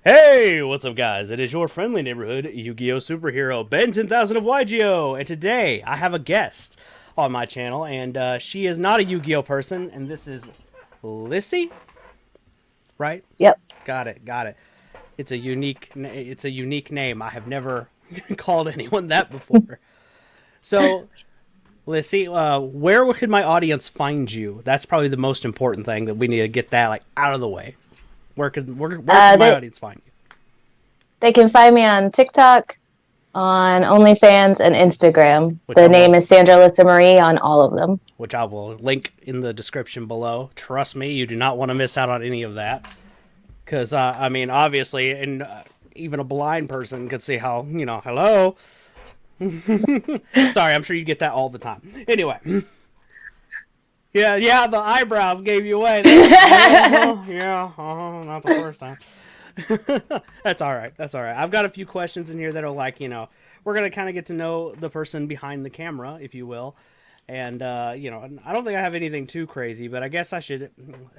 Hey, what's up, guys? It is your friendly neighborhood Yu-Gi-Oh! Superhero, Ben 10,000 of YGO, and today I have a guest on my channel, and she is not a Yu-Gi-Oh! Person, and this is Lyssie, right? Yep. Got it. It's a unique name. I have never called anyone that before. So, Lyssie, where could my audience find you? That's probably the most important thing that we need to get that out of the way. Where could my They audience find you? they can find me on TikTok, on OnlyFans, and Instagram. Which The I name will is Sandraalyssamarie on all of them. which I will link in the description below. Trust me, you do not want to miss out on any of that. Because, I mean, obviously, and even a blind person could see how, hello. Sorry, I'm sure you get that all the time. Anyway. Yeah, the eyebrows gave you away. Not the first time. That's all right. I've got a few questions in here that'll, we're going to kind of get to know the person behind the camera, if you will. And, I don't think I have anything too crazy, but I guess I should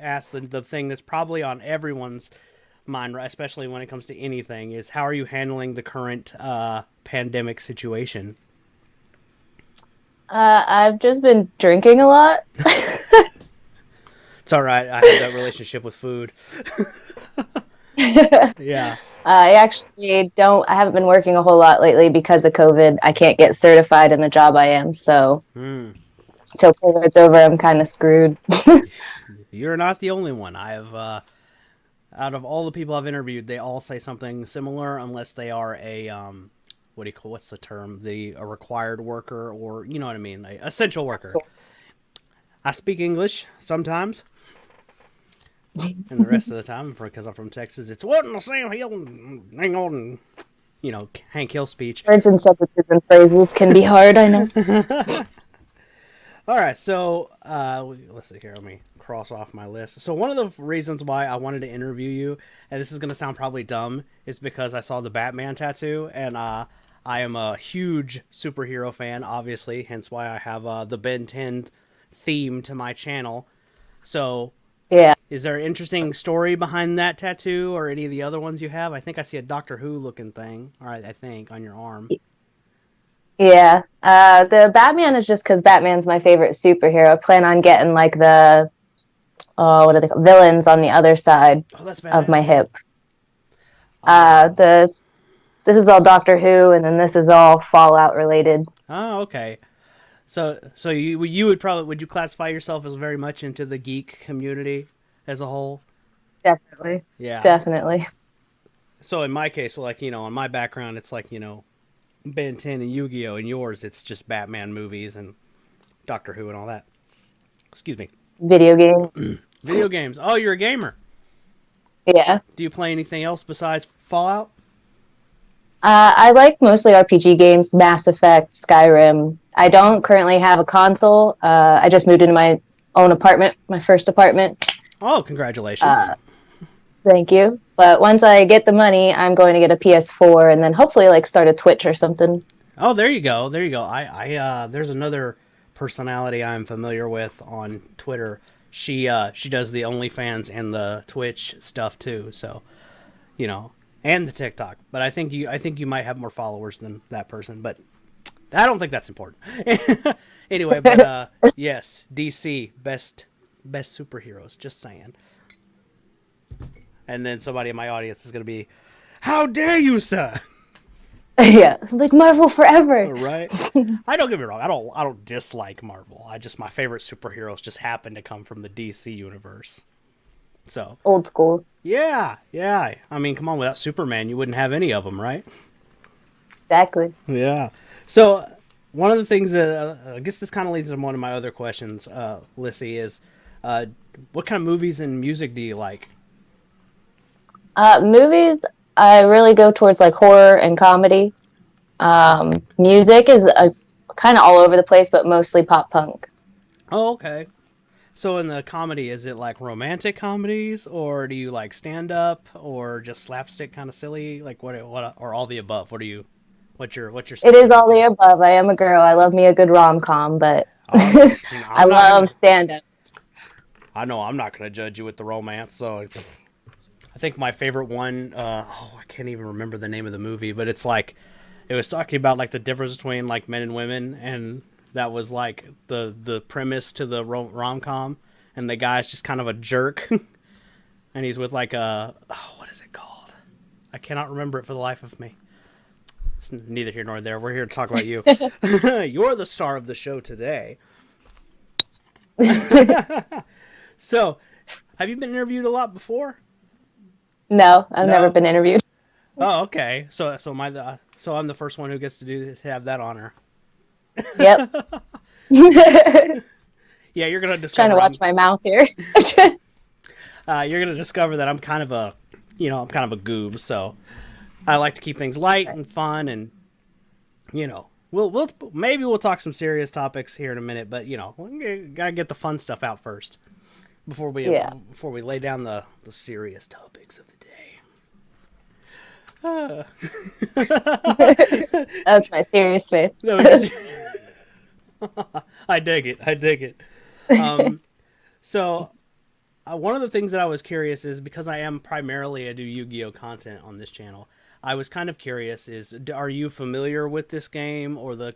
ask the thing that's probably on everyone's mind, especially when it comes to anything, is how are you handling the current pandemic situation? I've just been drinking a lot. It's all right. I have that relationship with food. Yeah. I actually don't. I haven't been working a whole lot lately because of COVID. I can't get certified in the job I am, so Mm. until COVID's over, I'm kind of screwed. You're not the only one. I have, out of all the people I've interviewed, they all say something similar, unless they are a what's the term? A required worker, or you know what I mean, a essential worker. I speak English sometimes, and the rest of the time, because I'm from Texas, it's what in the Sam Hill, hang on, Hank Hill speech. Words and sentences and phrases can be hard, I know. All right, so let's see here. Let me cross off my list. So one of the reasons why I wanted to interview you, and this is going to sound probably dumb, is because I saw the Batman tattoo, and I am a huge superhero fan, obviously, hence why I have the Ben 10 theme to my channel. So, Yeah. is there an interesting story behind that tattoo or any of the other ones you have? I think I see a Doctor Who looking thing, all right, I think, on your arm. Yeah. The Batman is just because Batman's my favorite superhero. I plan on getting like the what are they called? Villains on the other side Oh, that's of my badass. hip. Oh. The This is all Doctor Who, and then this is all Fallout related. Oh, okay. So would you classify yourself as very much into the geek community as a whole? Definitely, Yeah. definitely. So in my case, on my background, it's Ben 10 and Yu-Gi-Oh! And yours, it's just Batman movies and Doctor Who and all that. Excuse me. Video game. Video games. Oh, you're a gamer. Yeah. Do you play anything else besides Fallout? I like mostly RPG games, Mass Effect, Skyrim. I don't currently have a console. I just moved into my own apartment, my first apartment. Oh, congratulations. Thank you. But once I get the money, I'm going to get a PS4 and then hopefully like start a Twitch or something. Oh, there you go. There you go. There's another personality I'm familiar with on Twitter. She does the OnlyFans and the Twitch stuff too. So, and the TikTok. But I think you might have more followers than that person. But I don't think that's important. Anyway, but yes, DC best superheroes. Just saying. And then somebody in my audience is gonna be, "How dare you, sir?" Yeah, like Marvel forever. Right? I don't get me wrong. I don't dislike Marvel. My favorite superheroes just happen to come from the DC universe. So Old school. yeah. I mean, come on. Without Superman, you wouldn't have any of them, right? Exactly. Yeah. So one of the things that I guess this kind of leads to one of my other questions, Lyssie, is what kind of movies and music do you like? Movies, I really go towards like horror and comedy. Music is kind of all over the place, but mostly pop punk. Oh, okay. So in the comedy, is it like romantic comedies, or do you like stand up, or just slapstick kind of silly? Like what, or all the above? What's your It is all specialty? the above. I am a girl. I love me a good rom com, but I'm I I'm not love gonna. stand up. I know I'm not gonna judge you with the romance, so I I think my favorite one. I can't even remember the name of the movie, but it's like it was talking about like the difference between like men and women, and that was like the premise to the rom com, and the guy's just kind of a jerk, and he's with like what is it called? I cannot remember it for the life of me. It's neither here nor there. We're here to talk about you. You're the star of the show today. So, have you been interviewed a lot before? No, I've No? never been interviewed. Oh, okay. So I'm the first one who gets to have that honor. Yep. Yeah, you're gonna Trying discover. to watch my mouth here. You're gonna discover that I'm kind of a, I'm kind of a goob. So I like to keep things light and fun, and we'll maybe we'll talk some serious topics here in a minute, but we gotta get the fun stuff out first before we lay down the serious topics of the day. That's my serious face. I dig it. I dig it. So, one of the things that I was curious is because I am primarily I do Yu-Gi-Oh content on this channel. I was kind of curious are you familiar with this game or the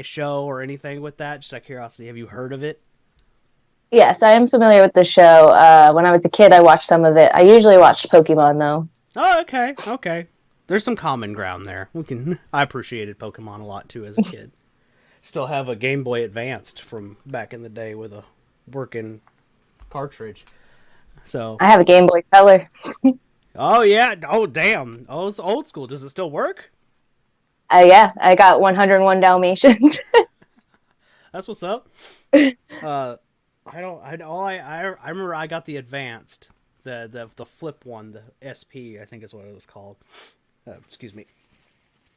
show or anything with that? Just out of curiosity, have you heard of it? Yes, I am familiar with the show. When I was a kid, I watched some of it. I usually watched Pokemon, though. Oh, okay, okay. There's some common ground there. I appreciated Pokemon a lot too as a kid. Still have a Game Boy Advanced from back in the day with a working cartridge. So I have a Game Boy Color. oh yeah. Oh damn. Oh, it's old school. Does it still work? Yeah, I got 101 Dalmatians. That's what's up. I remember I got the advanced, the flip one, the SP, I think is what it was called. Excuse me.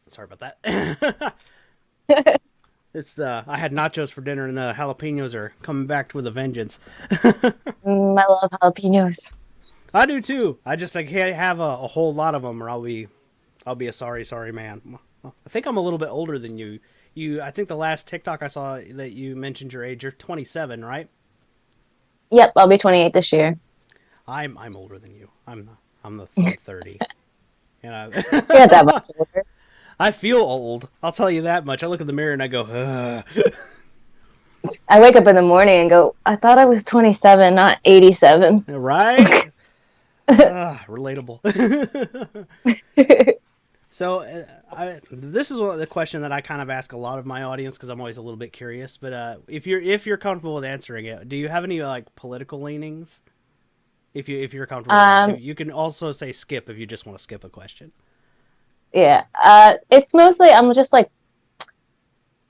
Sorry about that. I had nachos for dinner and the jalapenos are coming back with a vengeance. I love jalapenos. I do too. I just can't have a whole lot of them or I'll be a sorry man. I think I'm a little bit older than you. I think the last TikTok I saw that you mentioned your age. You're 27, right? Yep, I'll be 28 this year. I'm older than you. I'm 30. And You're not that much older. I feel old. I'll tell you that much. I look in the mirror and I go, I wake up in the morning and go, I thought I was 27, not 87. right? Relatable. So, this is the question that I kind of ask a lot of my audience because I'm always a little bit curious. But if you're comfortable with answering it, do you have any like political leanings? If you're comfortable, you can also say skip if you just want to skip a question. Yeah, it's mostly I'm just like,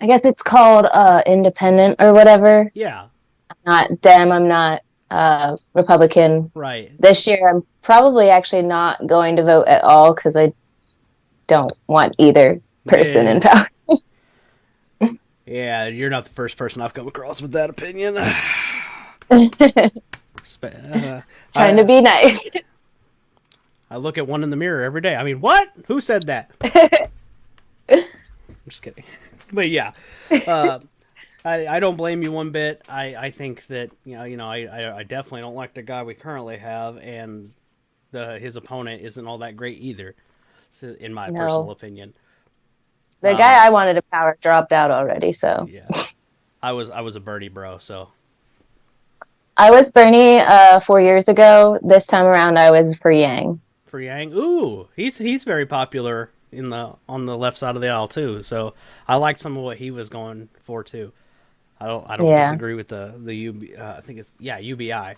I guess it's called independent or whatever. Yeah. I'm not Dem. I'm not Republican. Right. This year, I'm probably actually not going to vote at all because I don't want either person in power. Yeah, you're not the first person I've come across with that opinion. Trying to be nice. I look at one in the mirror every day. I mean, what? Who said that? I'm just kidding. But yeah, I don't blame you one bit. I think that I definitely don't like the guy we currently have, and his opponent isn't all that great either. In my personal opinion, the guy I wanted to power dropped out already. So yeah, I was a Bernie bro. So I was Bernie 4 years ago. This time around, I was for Yang. For Yang, ooh, he's very popular on the left side of the aisle too. So I liked some of what he was going for too. I don't disagree with the UB. I think it's UBI.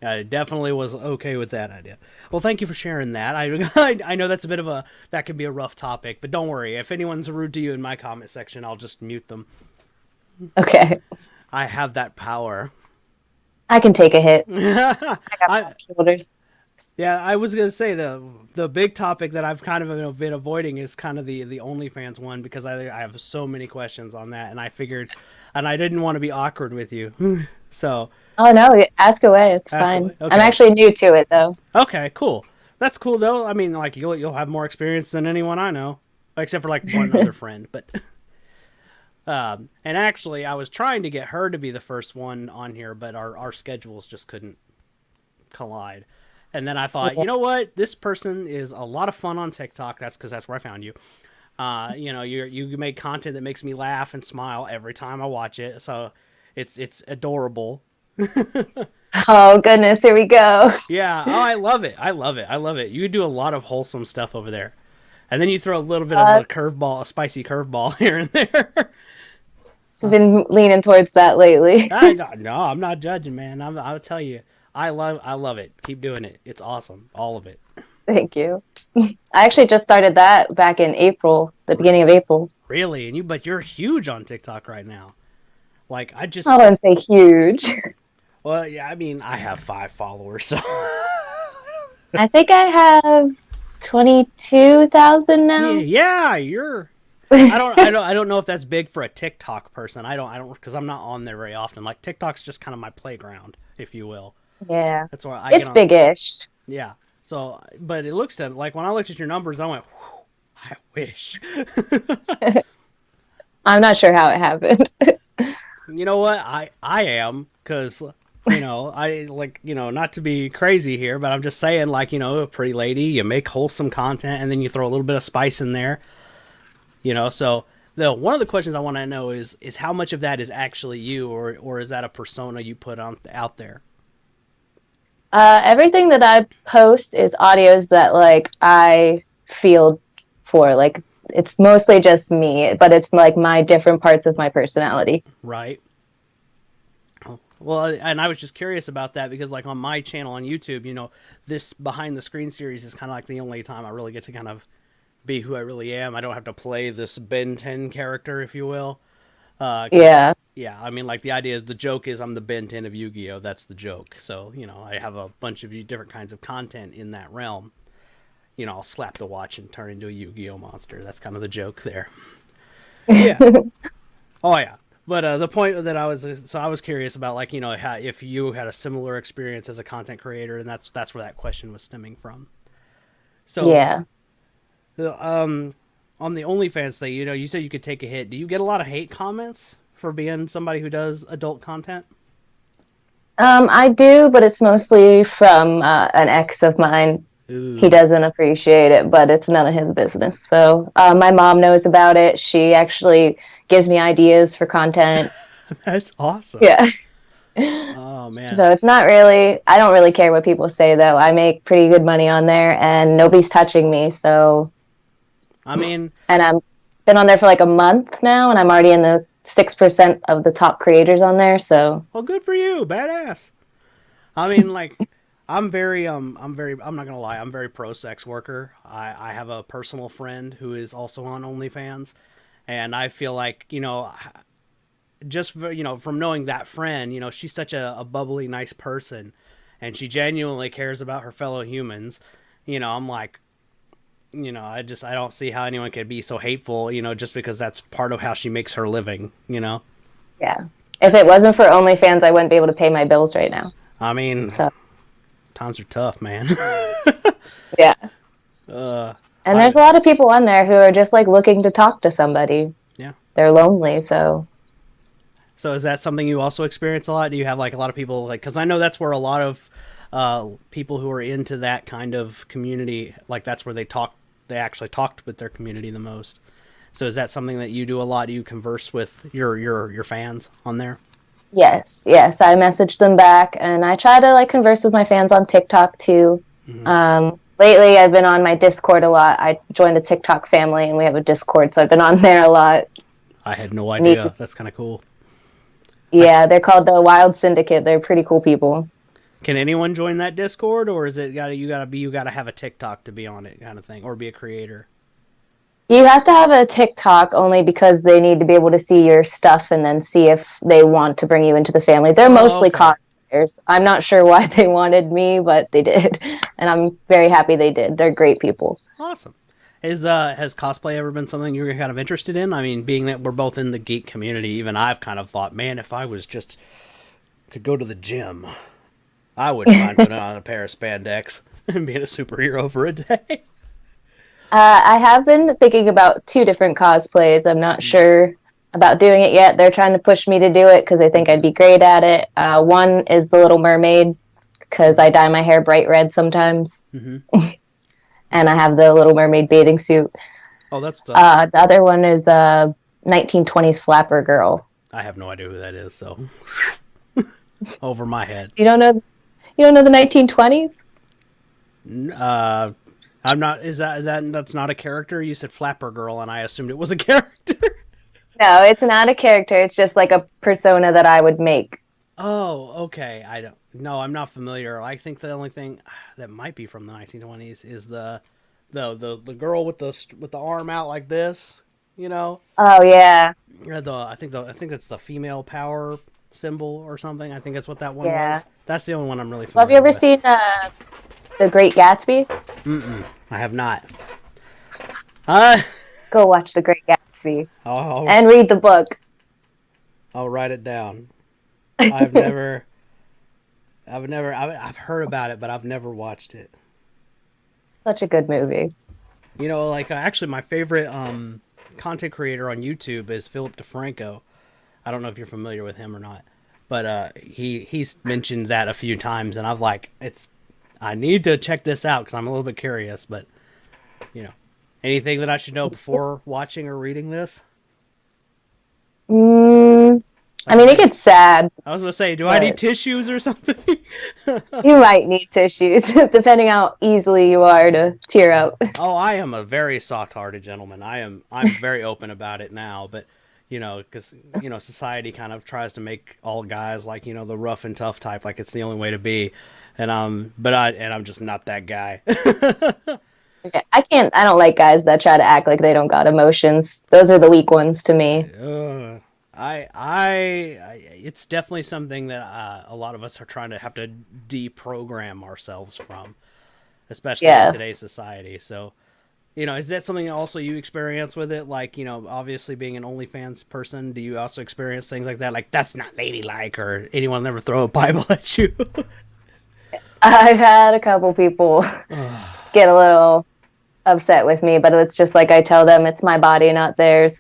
I definitely was okay with that idea. Well, thank you for sharing that. I know that's that could be a rough topic, but don't worry. If anyone's rude to you in my comment section, I'll just mute them. Okay. I have that power. I can take a hit. I got shoulders. Yeah, I was gonna say the big topic that I've kind of been avoiding is kind of the OnlyFans one because I have so many questions on that, and I figured, and I didn't want to be awkward with you, so. Oh no, ask away. It's fine. Okay. I'm actually new to it though. Okay, cool. That's cool though. I mean, like you'll have more experience than anyone I know, except for like one other friend. But and actually, I was trying to get her to be the first one on here, but our schedules just couldn't collide. And then I thought, you know what? This person is a lot of fun on TikTok. That's because that's where I found you. You make content that makes me laugh and smile every time I watch it. So it's adorable. Oh goodness, here we go. Yeah. Oh, I love it. I love it. I love it. You do a lot of wholesome stuff over there. And then you throw a little bit of Uh, a curveball, a spicy curveball here and there. I've been leaning towards that lately. No, I'm not judging, man. I'll tell you, I love it. Keep doing it. It's awesome, all of it. Thank you. I actually just started that back in April, the beginning of April. Really, but you're huge on TikTok right now. Like I just, I wouldn't say huge. well, yeah, I mean, I have 5 followers, so I think I have 22,000 now. yeah, you're. I don't know if that's big for a TikTok person. I don't, because I'm not on there very often. Like TikTok's just kind of my playground, if you will. Yeah. That's why I It's get on. big-ish. Yeah. So, but it looks to like when I looked at your numbers, I went, I wish. I'm not sure how it happened. You know what? I am, because I like, not to be crazy here, but I'm just saying, like, a pretty lady, you make wholesome content, and then you throw a little bit of spice in there. So the one of the questions I want to know is how much of that is actually you, or is that a persona you put on out there? Everything that I post is audios that like I feel for. Like it's mostly just me, but it's like my different parts of my personality. Right. Well, and I was just curious about that because, like, on my channel on YouTube, this behind the screen series is kind of like the only time I really get to kind of be who I really am. I don't have to play this Ben 10 character, if you will. Yeah. Yeah, I mean, like, the idea is the joke is I'm the Ben 10 of Yu-Gi-Oh! That's the joke. So, I have a bunch of different kinds of content in that realm. I'll slap the watch and turn into a Yu-Gi-Oh! Monster. That's kind of the joke there. Yeah. Oh, yeah. But the point that I was curious about, like, how, if you had a similar experience as a content creator, and that's where that question was stemming from. So, Yeah. On the OnlyFans thing, you said you could take a hit. Do you get a lot of hate comments for being somebody who does adult content? I do, but it's mostly from an ex of mine. He Ooh, doesn't appreciate it, but it's none of his business. So my mom knows about it. She actually gives me ideas for content. that's awesome. Yeah. Oh man. So it's not really, I don't really care what people say though. I make pretty good money on there and nobody's touching me. So, I mean, and I'm been on there for like a month now and I'm already in the 6% of the top creators on there. So, well, good for you, badass. I mean, like, I'm not gonna lie, I'm very pro sex worker. I have a personal friend who is also on OnlyFans, and I feel like, just, from knowing that friend, she's such a bubbly, nice person, and she genuinely cares about her fellow humans. I'm like, I don't see how anyone could be so hateful, just because that's part of how she makes her living. yeah. If it wasn't for OnlyFans, I wouldn't be able to pay my bills right now. I mean, So, times are tough, man. yeah. uh, And I, there's a lot of people on there who are just like looking to talk to somebody. yeah. They're lonely, so So is that something you also experience a lot? Do you have like a lot of people like? Because I know that's where a lot of people who are into that kind of community, like that's where they talk. They actually talked with their community the most. So is that something that you do a lot? Do you converse with your fans on there? yes, I message them back, and I try to like converse with my fans on TikTok too. Mm-hmm. Lately, I've been on my Discord a lot. I joined a TikTok family, and we have a Discord, so I've been on there a lot. I had no idea. That's kind of cool. Yeah, they're called the Wild Syndicate. They're pretty cool people. Can anyone join that Discord, or is it you gotta have a TikTok to be on it, kind of thing, or be a creator? You have to have a TikTok only because they need to be able to see your stuff and then see if they want to bring you into the family. They're Oh, mostly okay. cosplayers. I'm not sure why they wanted me, but they did. And I'm very happy they did. They're great people. Awesome. Has cosplay ever been something you were kind of interested in? I mean, being that we're both in the geek community, even I've kind of thought, man, if I was just could go to the gym, I wouldn't mind putting on a pair of spandex and being a superhero for a day. I have been thinking about 2 different cosplays. I'm not sure about doing it yet. They're trying to push me to do it because they think I'd be great at it. One is the Little Mermaid because I dye my hair bright red sometimes. Mm-hmm. And I have the Little Mermaid bathing suit. Oh, that's what's up. The other one is the 1920s Flapper Girl. I have no idea who that is, so over my head. You don't know? You don't know the 1920s? I'm not. Is that's not a character? You said Flapper Girl, and I assumed it was a character. No, it's not a character. It's just like a persona that I would make. Oh, okay. I don't. No, I'm not familiar. I think the only thing that might be from the 1920s is the girl with the arm out like this. You know. Oh yeah, I think that's the female power symbol or something. I think that's what that one yeah. was. That's the only one I'm really Well, have you familiar ever with. seen The Great Gatsby? I have not. Uh, Go watch The Great Gatsby I'll, and read the book. I'll write it down. I've never, I've heard about it, but I've never watched it. Such a good movie. You know, like actually, my favorite content creator on YouTube is Philip DeFranco. I don't know if you're familiar with him or not, but he's mentioned that a few times, and I've like, I need to check this out because I'm a little bit curious. But you know, anything that I should know before watching or reading this? I mean, it gets sad. I was gonna say, do I need tissues or something? You might need tissues, depending how easily you are to tear up. Oh, I am a very soft-hearted gentleman. I'm very open about it now, but you know, because you know, society kind of tries to make all guys like you know the rough and tough type, like it's the only way to be, and I'm just not that guy. I don't like guys that try to act like they don't got emotions. Those are the weak ones to me. It's definitely something that a lot of us are trying to have to deprogram ourselves from, especially in today's society. So, you know, is that something also you experience with it? Like, you know, obviously being an OnlyFans person, do you also experience things like that? Like, that's not ladylike, or anyone ever throw a Bible at you? I've had a couple people get a little upset with me, but it's just like I tell them it's my body, not theirs.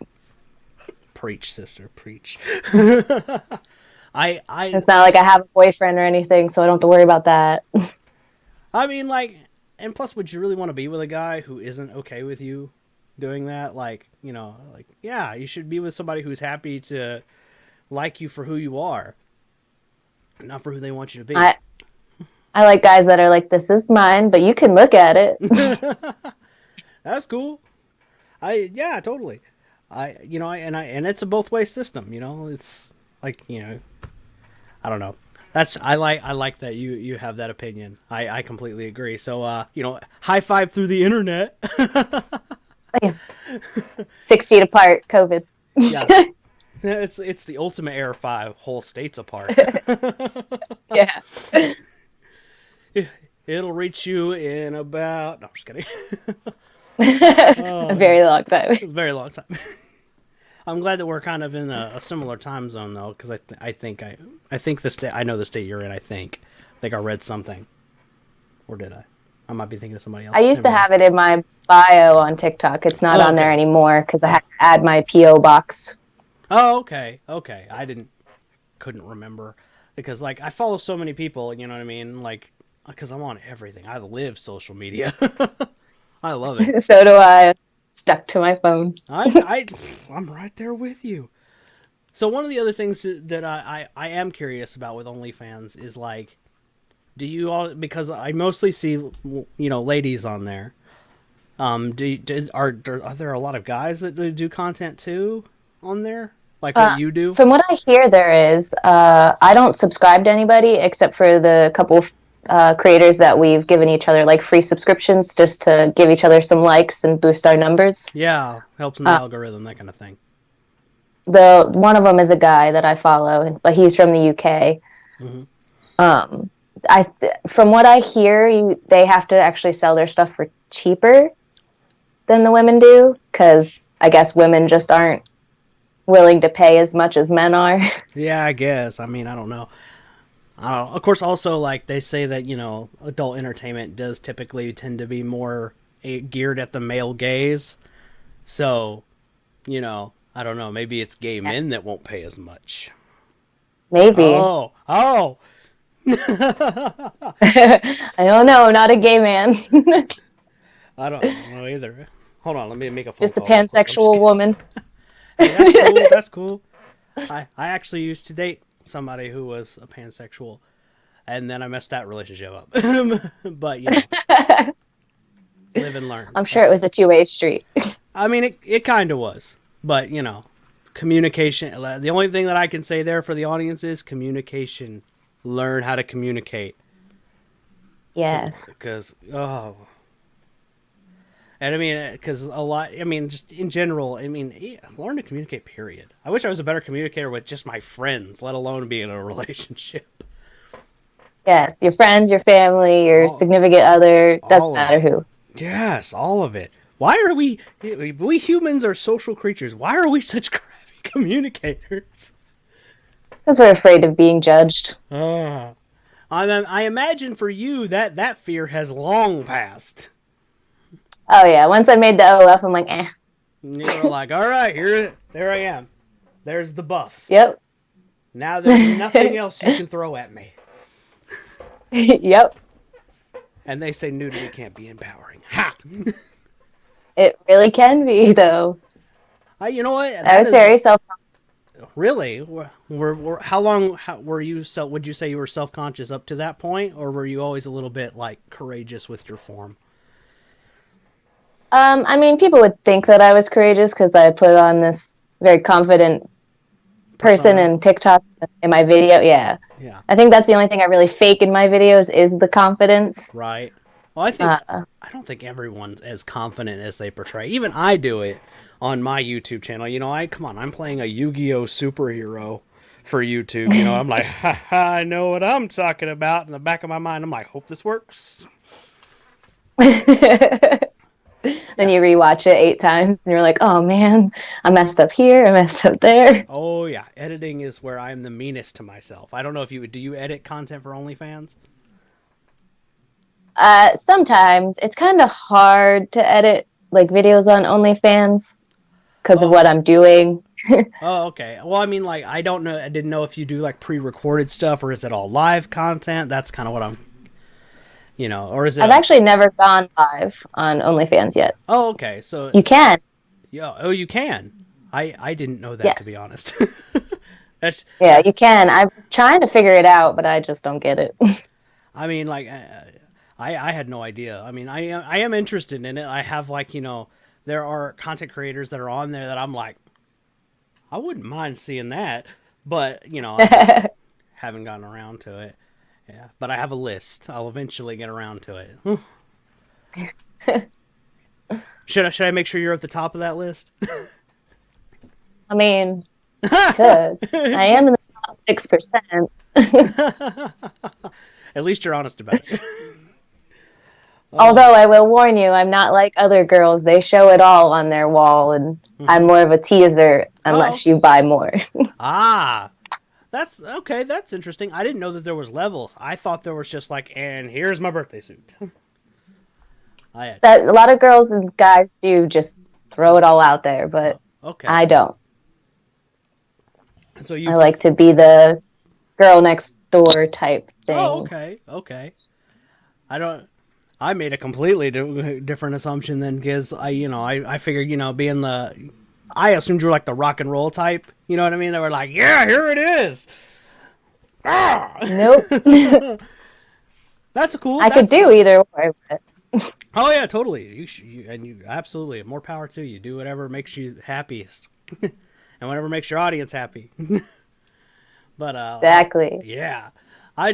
Preach, sister, preach. It's not like I have a boyfriend or anything, so I don't have to worry about that. I mean, like, and plus, would you really want to be with a guy who isn't okay with you doing that? Like, you know, like, yeah, you should be with somebody who's happy to like you for who you are, not for who they want you to be. I like guys that are like, this is mine, but you can look at it. That's cool. Yeah, totally. And it's a both way system. You know, it's like, you know, I don't know. I like that you have that opinion. I completely agree. So you know, high five through the internet. 6 feet apart, COVID. Yeah. It's the ultimate air 5, whole states apart. Yeah. It'll reach you in about. No, I'm just kidding. A very long time. A very long time. I'm glad that we're kind of in a similar time zone though, because I think the state, I know the state you're in. I think I read something, or did I? I might be thinking of somebody else. I used to have it in my bio on TikTok. It's not on there anymore because I had to add my PO box. Oh, okay. I couldn't remember because like I follow so many people. You know what I mean? Like because I'm on everything. I live social media. I love it. So do I. Stuck to my phone. I'm right there with you. So one of the other things that I am curious about with OnlyFans is like, do you all, because I mostly see, you know, ladies on there. Are there a lot of guys that do content too on there? Like what you do? From what I hear, there is. I don't subscribe to anybody except for the couple of creators that we've given each other like free subscriptions just to give each other some likes and boost our numbers. Yeah, helps in the algorithm, that kind of thing. One of them is a guy that I follow, but he's from the UK. Mm-hmm. From what I hear, they have to actually sell their stuff for cheaper than the women do because I guess women just aren't willing to pay as much as men are. Yeah, I guess. I mean, I don't know. Of course, also, like, they say that, you know, adult entertainment does typically tend to be more geared at the male gaze. So, you know, I don't know. Maybe it's gay men that won't pay as much. Maybe. Oh, I don't know. Not a gay man. I don't know either. Hold on, let me make a phone Just a call real quick. I'm just pansexual kidding. woman. Hey, that's cool. That's cool. I actually used to date somebody who was a pansexual, and then I messed that relationship up. But live and learn. I'm sure it was a two-way street. I mean, it kind of was, but communication. The only thing that I can say there for the audience is communication. Learn how to communicate. Yes. Because and I mean, because a lot. I mean, just in general. I mean, learn to communicate. Period. I wish I was a better communicator with just my friends, let alone be in a relationship. Yes. Your friends, your family, your significant other. Doesn't All of matter it. who. Yes, all of it. Why are we humans are social creatures? Why are we such crappy communicators? Because we're afraid of being judged. I imagine for you that fear has long passed. Oh yeah. Once I made the OF, I'm like, eh. You were like, all right, there I am. There's the buff. Yep. Now there's nothing else you can throw at me. Yep. And they say nudity can't be empowering. Ha! It really can be, though. You know what? I was very self. Really? How long were you? Would you say you were self-conscious up to that point, or were you always a little bit like courageous with your form? I mean, people would think that I was courageous because I put on this very confident person in TikTok in my video. Yeah. Yeah. I think that's the only thing I really fake in my videos is the confidence. Right. Well, I don't think everyone's as confident as they portray. Even I do it on my YouTube channel. I'm playing a Yu-Gi-Oh superhero for YouTube. I'm like, ha ha, I know what I'm talking about. In the back of my mind, I'm like, hope this works. Then you rewatch it 8 times and you're like, oh man, I messed up here, I messed up there. Oh yeah, editing is where I'm the meanest to myself. I don't know if do you edit content for OnlyFans? Sometimes it's kind of hard to edit like videos on OnlyFans because of what I'm doing. Oh, okay. Well, I mean, like, I don't know. I didn't know if you do like pre-recorded stuff or is it all live content? That's kind of what I'm, or is it? I've actually never gone live on OnlyFans yet. Oh, okay. So you can. Yeah. Oh, you can. I didn't know that, yes. To be honest. Yeah, you can. I'm trying to figure it out, but I just don't get it. I mean, like, I had no idea. I mean, I am interested in it. I have there are content creators that are on there that I'm like, I wouldn't mind seeing that, but I just haven't gotten around to it. Yeah, but I have a list. I'll eventually get around to it. Should I make sure you're at the top of that list? I mean, good. I am in the top 6%. At least you're honest about it. Although I will warn you, I'm not like other girls. They show it all on their wall, and I'm more of a teaser unless you buy more. That's okay. That's interesting. I didn't know that there was levels. I thought there was just like, and here's my birthday suit. A lot of girls and guys do just throw it all out there, but okay. I don't. So I like to be the girl next door type thing. Oh, okay. I made a completely different assumption then because I figured being I assumed you were like the rock and roll type. You know what I mean? They were like, yeah, here it is. Nope. That's cool. I could do either way. But... Oh yeah, totally. You absolutely more power to you. Do whatever makes you happiest, and whatever makes your audience happy. But exactly. Yeah. I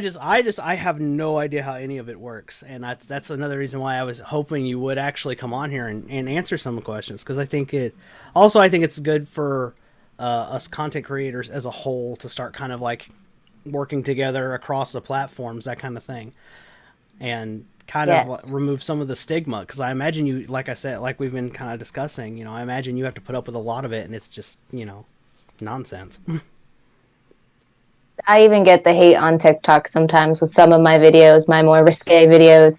have no idea how any of it works, and that's another reason why I was hoping you would actually come on here and answer some questions, because I think it's good for us content creators as a whole to start kind of like working together across the platforms, that kind of thing, and kind of remove some of the stigma, because I imagine you, like I said, like we've been kind of discussing, I imagine you have to put up with a lot of it, and it's just nonsense. I even get the hate on TikTok sometimes with some of my videos, my more risque videos.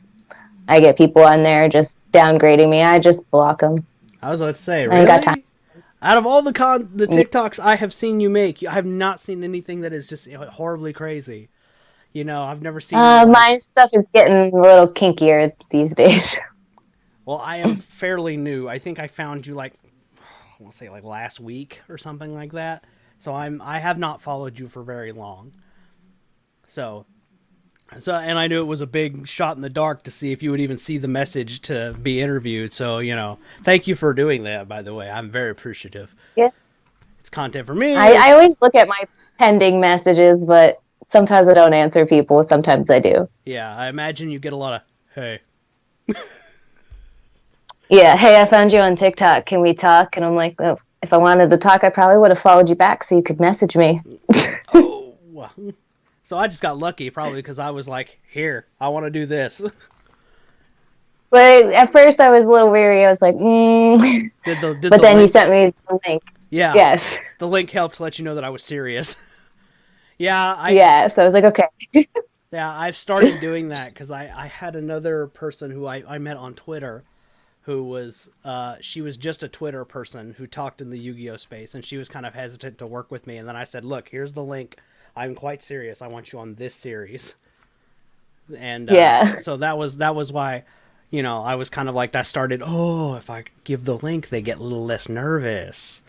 I get people on there just downgrading me. I just block them. I was about to say, really? Got time. Out of all the TikToks I have seen you make, I have not seen anything that is just horribly crazy. I've never seen you like. My stuff is getting a little kinkier these days. Well, I am fairly new. I think I found you like, I want to say like last week or something like that. So I have not followed you for very long. So and I knew it was a big shot in the dark to see if you would even see the message to be interviewed. So, thank you for doing that, by the way. I'm very appreciative. Yeah. It's content for me. I always look at my pending messages, but sometimes I don't answer people. Sometimes I do. Yeah, I imagine you get a lot of, hey. Yeah. Hey, I found you on TikTok. Can we talk? And I'm like, oh, if I wanted to talk, I probably would have followed you back so you could message me. Oh. So I just got lucky probably because I was like, here, I want to do this. But at first I was a little weary. I was like, but then you sent me the link. Yeah. Yes. The link helped let you know that I was serious. Yeah. Yes. I was like, okay. Yeah, I've started doing that because I had another person who I met on Twitter who was, she was just a Twitter person who talked in the Yu-Gi-Oh space, and she was kind of hesitant to work with me. And then I said, look, here's the link. I'm quite serious. I want you on this series. And so that was why, I was kind of like, that started, if I give the link, they get a little less nervous.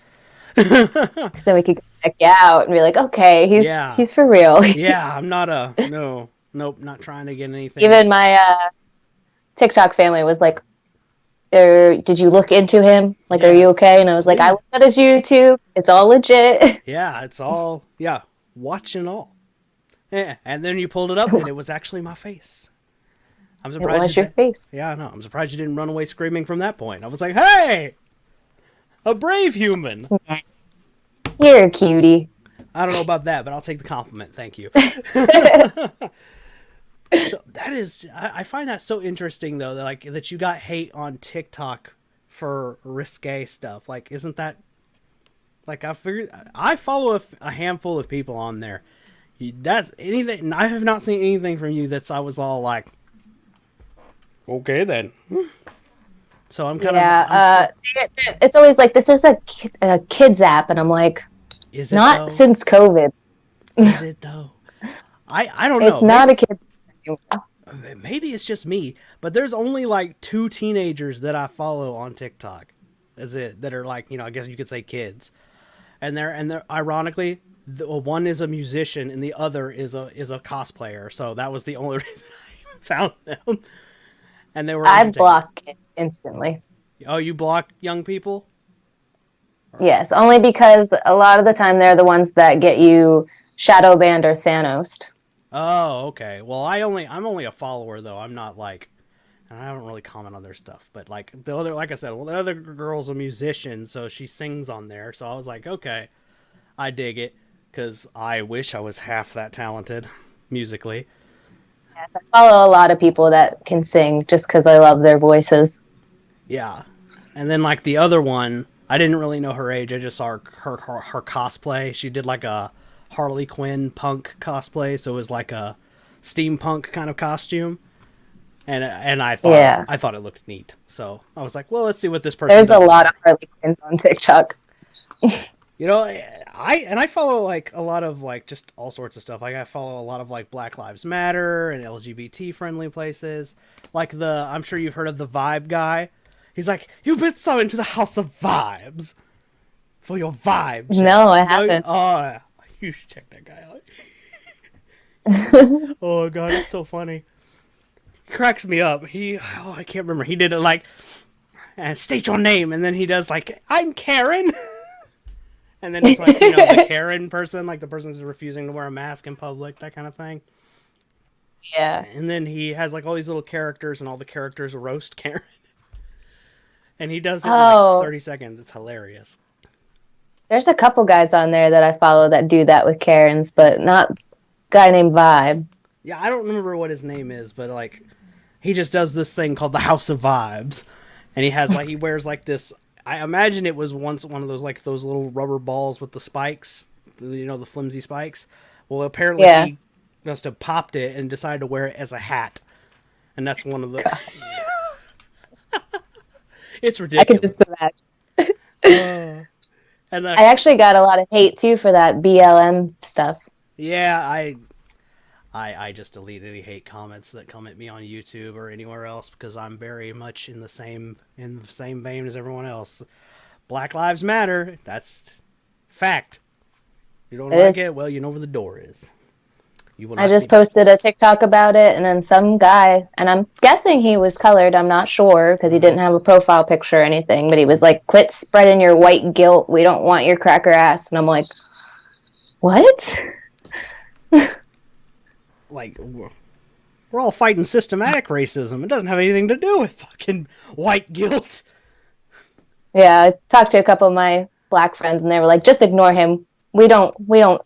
So we could go back out and be like, okay, he's for real. Yeah, I'm not nope, not trying to get anything. Even my TikTok family was like, did you look into him? Like, are you okay? And I was like, I looked at his YouTube. It's all legit. Yeah, it's all, watching all. Yeah, and then you pulled it up, and it was actually my face. I'm surprised. It was your face. Yeah, I know. I'm surprised you didn't run away screaming from that point. I was like, hey, a brave human. You're a cutie. I don't know about that, but I'll take the compliment. Thank you. So that is, I find that so interesting though, that you got hate on TikTok for risque stuff. Like, isn't that, like, I follow a handful of people on there. That's anything. I have not seen anything from you I was all like, okay then. So I'm kind of. It's always like, this is a kids app, and I'm like, is it not though? Since COVID. Is it though? I don't know. It's not a kid. Maybe it's just me, but there's only like 2 teenagers that I follow on TikTok. That are like, I guess you could say kids, and they're ironically, one is a musician and the other is a cosplayer. So that was the only reason I found them. And they were. I block kids instantly. Oh, you block young people? Yes, only because a lot of the time they're the ones that get you shadow banned or Thanos. Oh, okay. Well, I'm only a follower though. I'm not like, and I don't really comment on their stuff. But like the I said, the other girl's a musician, so she sings on there. So I was like, okay, I dig it, because I wish I was half that talented musically. Yes, I follow a lot of people that can sing just because I love their voices. Yeah, and then like the other one, I didn't really know her age. I just saw her cosplay. She did like a Harley Quinn punk cosplay, so it was like a steampunk kind of costume, and I thought it looked neat. So I was like, well, let's see what this person. There's a lot of Harley Quinns on TikTok. I follow like a lot of like just all sorts of stuff. Like I follow a lot of like Black Lives Matter and LGBT friendly places. Like I'm sure you've heard of the Vibe guy. He's like, you've been summoned to the House of Vibes for your vibe check. No, I haven't. Oh, you should check that guy out. Oh god, it's so funny. He cracks me up. I can't remember. He did it like, state your name, and then he does like, I'm Karen. And then it's like, the Karen person, like the person who's refusing to wear a mask in public, that kind of thing. Yeah. And then he has like all these little characters, and all the characters roast Karen. And he does it in like 30 seconds. It's hilarious. There's a couple guys on there that I follow that do that with Karens, but not a guy named Vibe. Yeah, I don't remember what his name is, but like, he just does this thing called the House of Vibes. And he has like, he wears like this, I imagine it was once one of those like those little rubber balls with the spikes, the flimsy spikes. Well, apparently he must have popped it and decided to wear it as a hat. And that's one of the... It's ridiculous. I can just imagine. And I actually got a lot of hate too for that BLM stuff. Yeah, I just delete any hate comments that come at me on YouTube or anywhere else because I'm very much in the same vein as everyone else. Black Lives Matter. That's fact. You don't It like is. it? Well, you know where the door is. You will I not just be. posted a TikTok about it, and then some guy, and I'm guessing he was colored. I'm not sure because he Mm-hmm. didn't have a profile picture or anything, but he was like, "Quit spreading your white guilt. We don't want your cracker ass." And I'm like, "What?" Like we're all fighting systematic racism. It doesn't have anything to do with fucking white guilt. Yeah, I talked to a couple of my black friends, and they were like, "Just ignore him. We don't.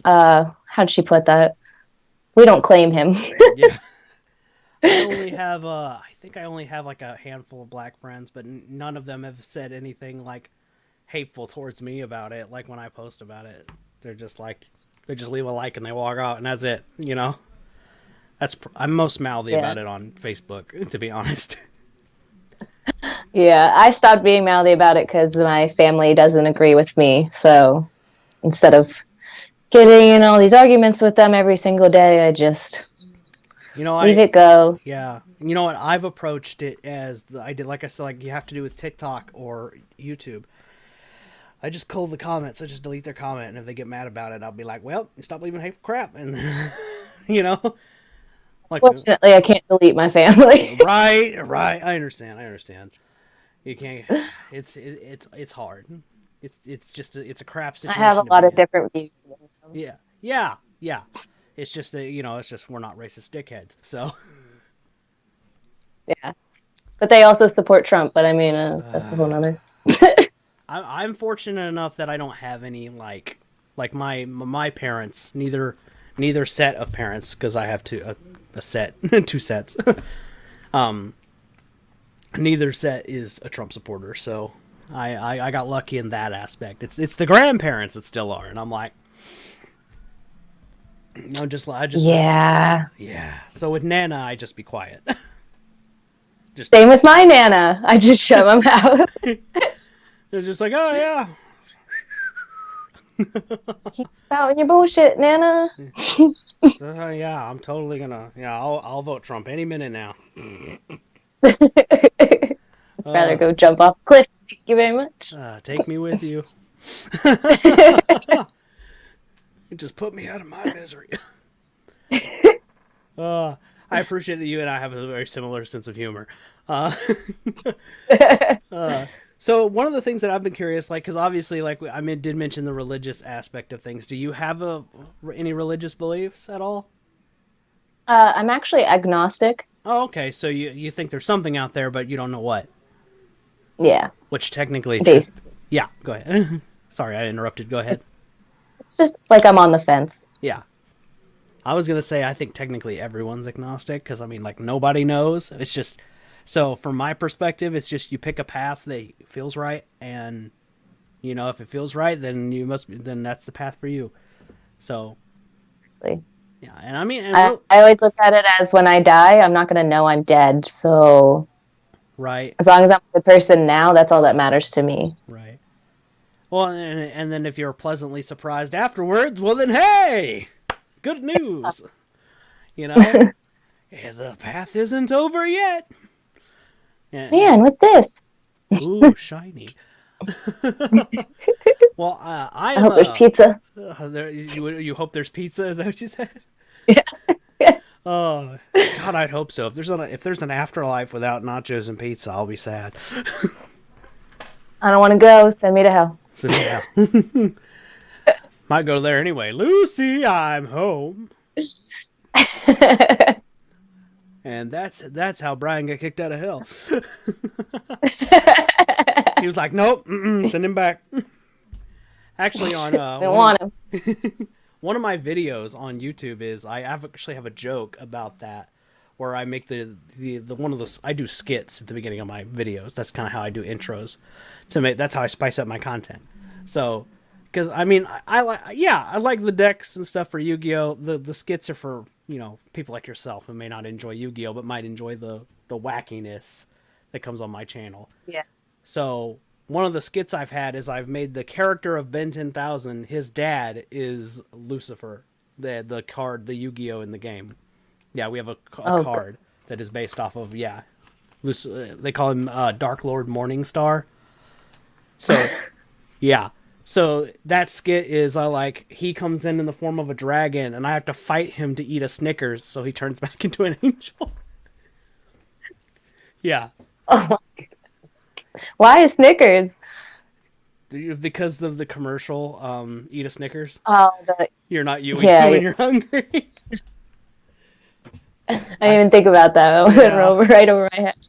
How'd she put that? We don't claim him." Yeah. I think I only have like a handful of black friends, but none of them have said anything like hateful towards me about it. Like when I post about it, they're just like, they just leave a like and they walk out, and that's it. You know, I'm most mouthy Yeah. about it on Facebook, to be honest. Yeah, I stopped being mouthy about it because my family doesn't agree with me. So instead of getting in all these arguments with them every single day, I just You know, leave I it go. yeah. You know what? I've approached it as I did, like I said, like you have to do with TikTok or YouTube. I just cull the comments. I just delete their comment, and if they get mad about it, I'll be like, "Well, you stop leaving hateful crap," and you know, like, Fortunately, I can't delete my family. right. I understand. You can't. It's hard. It's just it's a crap I have a situation to lot be of in. different views. Yeah. It's just that it's just we're not racist dickheads. So Yeah, but they also support Trump. But I mean, that's a whole nother. I'm fortunate enough that I don't have any like my parents, neither set of parents, because I have a set two sets. um, Neither set is a Trump supporter, so I got lucky in that aspect. It's the grandparents that still are, and I'm like, no, Yeah. yeah. So with Nana, I just be quiet. Just Same with my Nana. I just shut my mouth. they're just like, oh yeah. Keep spouting your bullshit, Nana. Yeah, I'm totally gonna. Yeah, I'll vote Trump any minute now. I'd rather Uh, go jump off a cliff. Thank you very much. Take me with you. Just put me out of my misery. I appreciate that you and I have a very similar sense of humor. Uh, so one of the things that I've been curious, like, because obviously, like, did mention the religious aspect of things. Do you have any religious beliefs at all? I'm actually agnostic. Oh, okay. So you think there's something out there, but you don't know what. Yeah, Which technically, basically. yeah. Go ahead. Sorry, I interrupted. Go ahead. It's just like I'm on the fence. Yeah. I was gonna say I think technically everyone's agnostic because I mean like nobody knows. It's just so from my perspective, it's just you pick a path that feels right, and if it feels right, then then that's the path for you. So Like, yeah, and I mean, I always look at it as when I die, I'm not going to know I'm dead. So right, as long as I'm a good person now, that's all that matters to me. right. Well, and then if you're pleasantly surprised afterwards, well then hey, good news. You know, yeah, the path isn't over yet. Yeah. Man, what's this? Ooh, shiny. Well, I I am hope there's pizza. you hope there's pizza? Is that what you said? Yeah. Oh, God, I'd hope so. If there's an afterlife without nachos and pizza, I'll be sad. I don't want to go. Send me to hell. So yeah, might go there anyway. Lucy, I'm home. And that's how Brian got kicked out of hell. He was like, "Nope, send him back." Actually, on Don't want him. one of my videos on YouTube is actually have a joke about that, where I make the one of the I do skits at the beginning of my videos. That's kind of how I do intros that's how I spice up my content. So, because I mean, I like the decks and stuff for Yu-Gi-Oh. The skits are for people like yourself who may not enjoy Yu-Gi-Oh but might enjoy the wackiness that comes on my channel. Yeah. So one of the skits I've had is I've made the character of Ben 10,000. His dad is Lucifer, the card, the Yu-Gi-Oh in the game. Yeah, we have a Oh, card that is based off of they call him Dark Lord Morningstar. So yeah, so that skit is like he comes in the form of a dragon, and I have to fight him to eat a Snickers, so he turns back into an angel. Yeah, oh, why is Snickers? because of the commercial, eat a Snickers. Oh, You're not you yeah. when you're hungry. I didn't even think about that. It went Yeah, right over my head.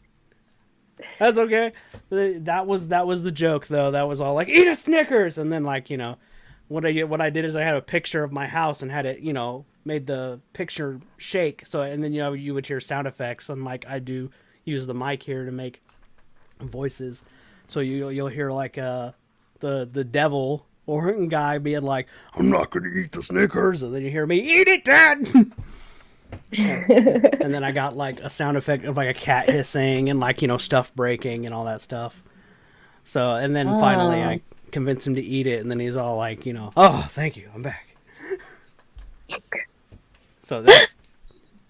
that's okay. That was the joke though. That was all like eat a Snickers, and then like what I did is I had a picture of my house and had it made the picture shake. So and then you would hear sound effects, and like I do use the mic here to make voices. So you'll hear like the devil or guy being like, "I'm not gonna eat the Snickers," and then you hear me, "Eat it, Dad." And then I got like a sound effect of like a cat hissing and like stuff breaking and all that stuff. So and then finally Oh. I convinced him to eat it, and then he's all like, "Oh, thank you, I'm back." So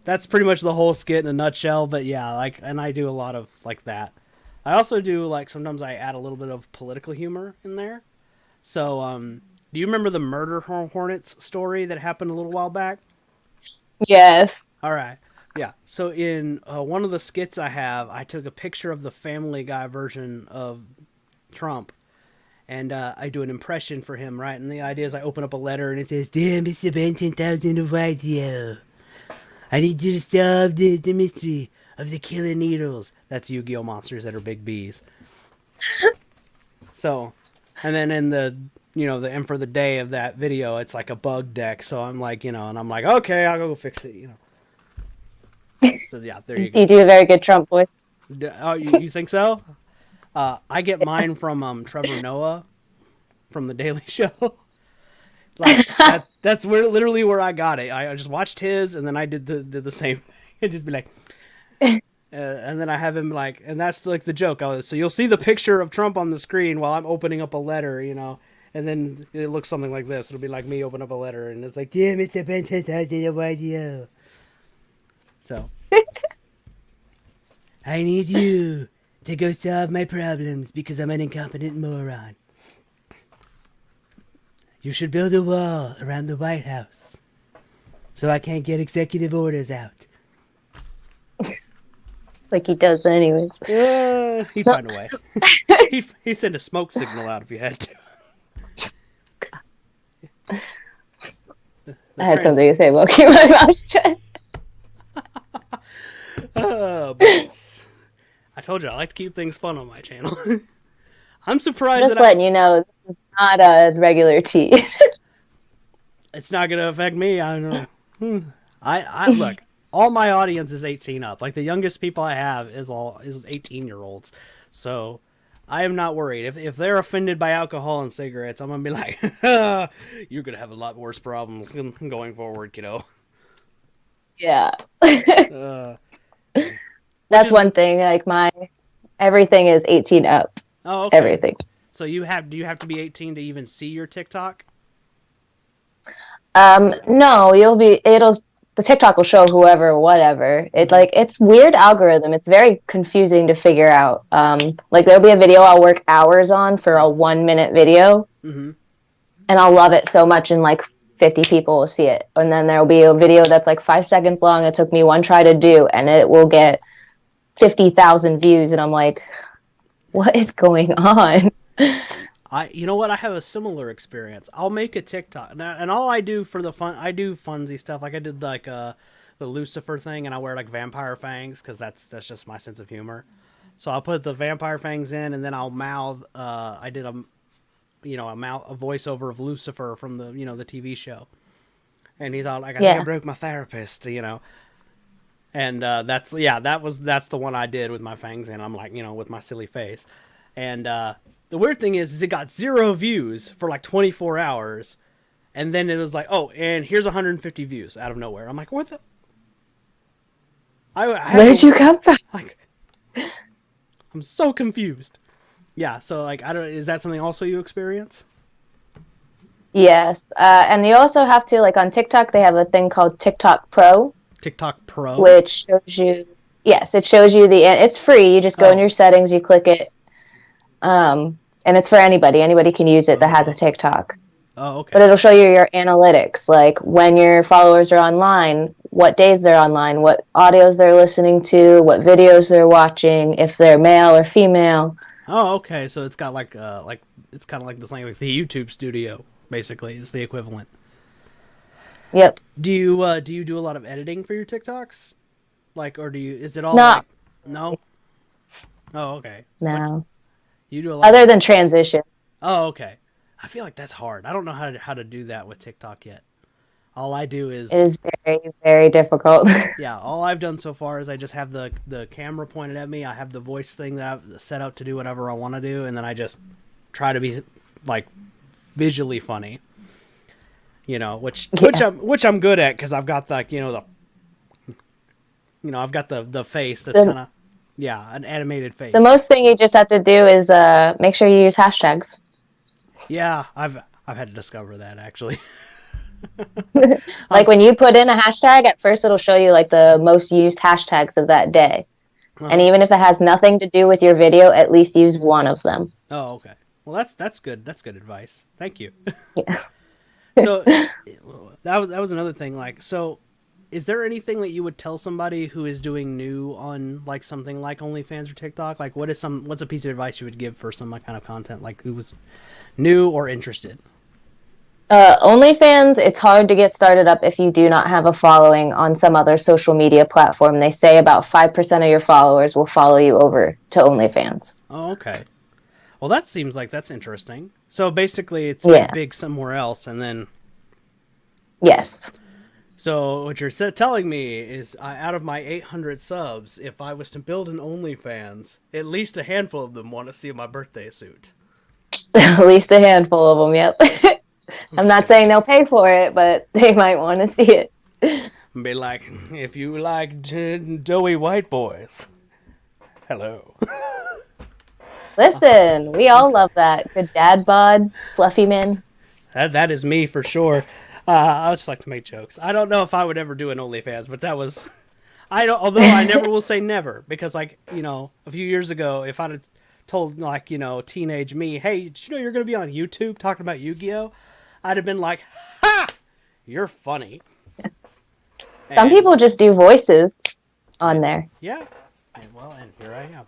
that's pretty much the whole skit in a nutshell. But yeah, like, and I do a lot of like that. I also do like sometimes I add a little bit of political humor in there. So do you remember the murder hornets story that happened a little while back? Yes. All right. Yeah. So in one of the skits I took a picture of the Family Guy version of Trump, and I do an impression for him, right? And the idea is I open up a letter and it says, "Dear Mr. Benson, 10,000 of radio. I need you to solve the mystery of the killer needles." That's Yu-Gi-Oh monsters that are big bees. So, and then in the and for the day of that video, it's like a bug deck. So I'm like, and I'm like, okay, I'll go fix it. So yeah, there you You go. do a very good Trump voice. Oh, you think so? I get mine from Trevor Noah from The Daily Show. Like that's literally where I got it. I just watched his, and then I did the same thing. And just be like, and then I have him like, and that's like the joke. So you'll see the picture of Trump on the screen while I'm opening up a letter, and then it looks something like this. It'll be like me opening up a letter, and it's like, "Dear Mr. Benton, I did a radio." So I need you to go solve my problems because I'm an incompetent moron. You should build a wall around the White House so I can't get executive orders out. Like he does anyways. He'd No, find a way. He'd send a smoke signal out if you had to. I had something to say about keeping my mouth shut. But I told you I like to keep things fun on my channel. I'm surprised Just that letting you know, this is not a regular tea. it's not gonna affect me. I don't know. I look. All my audience is 18 up. Like the youngest people I have is 18-year-olds. So I am not worried. If they're offended by alcohol and cigarettes, I'm gonna be like, "You're gonna have a lot worse problems going forward, kiddo." Yeah. Uh, That's one thing. Like everything is 18 up. oh, okay. Everything. So do you have to be 18 to even see your TikTok? No, the TikTok will show whoever, whatever. It's like, it's weird algorithm. It's very confusing to figure out. Like there'll be a video I'll work hours on for a 1-minute video, and I'll love it so much, and like 50 people will see it. And then there'll be a video that's like 5 seconds long. It took me one try to do, and it will get 50,000 views. And I'm like, what is going on? You know what? I have a similar experience. I'll make a TikTok, and all I do for the fun, I do funsy stuff. Like I did like the Lucifer thing, and I wear like vampire fangs because that's just my sense of humor. So I'll put the vampire fangs in, and then I'll mouth. I did a voiceover of Lucifer from the TV show, and he's all like, "I think I broke my therapist," And that's the one I did with my fangs in. I'm like, with my silly face, and the weird thing is it got 0 views for like 24 hours, and then it was like, oh, and here's 150 views out of nowhere. I'm like, what the? Where'd you come from? Like, I'm so confused. Yeah, so like, I don't. Is that something also you experience? Yes, and you also have to, like, on TikTok they have a thing called TikTok Pro. TikTok Pro? which shows you. Yes, it shows you it's free. You just go in Oh. your settings, you click it, and it's for anybody. Anybody can use it that has a Oh. TikTok. Oh, But okay. it'll show you your analytics, like when your followers are online, what days they're online, what audios they're listening to, what videos they're watching, if they're male or female. Oh, okay. So it's got like it's kind of like like the YouTube Studio, basically. It's the equivalent. Yep. Do you do a lot of editing for your TikToks? Like, or is it all No, like no? Oh, okay. What no. you do a lot Other of? than transitions. Oh, okay. I feel like that's hard. I don't know how to do that with TikTok yet. All I do It is is very, very difficult. yeah. All I've done so far is I just have the camera pointed at me. I have the voice thing that I've set up to do whatever I want to do, and then I just try to be like visually funny. You know, Yeah. which I'm good at because I've got the I've got the face that's The, kind of yeah, an animated the face. most thing you just have to do is make sure you use hashtags. Yeah, I've had to discover that actually. Like um, when you put in a hashtag, at first it'll show you like the most used hashtags of that day. And uh-huh. even if it has nothing to do with your video, at least use one of them. Oh, okay. Well, that's good. That's good advice. Thank you. Yeah. So that was another thing. Like, so is there anything that you would tell somebody who is doing new on like something like OnlyFans or TikTok? Like, what's a piece of advice you would give for some kind of content like who was new or interested? OnlyFans, it's hard to get started up if you do not have a following on some other social media platform. They say about 5% of your followers will follow you over to OnlyFans. Oh, okay. Well, that seems like that's interesting. So basically, it's Yeah. get big somewhere else, and then. Yes. So what you're telling me is, out of my 800 subs, if I was to build an OnlyFans, at least a handful of them want to see my birthday suit. At least a handful of them, yep. I'm I'm just not kidding. saying they'll pay for it, but they might want to see it. Be like, if you like doughy white boys, hello. Listen, we all love that. Good dad bod, fluffy men. That is me for sure. I just like to make jokes. I don't know if I would ever do an OnlyFans, but that was I don't. Although I never will say never, because like a few years ago, if I'd have told like teenage me, hey, did you know you're going to be on YouTube talking about Yu-Gi-Oh? I'd have been like, ha, you're funny. Some And people just do voices on there. yeah, and here I am.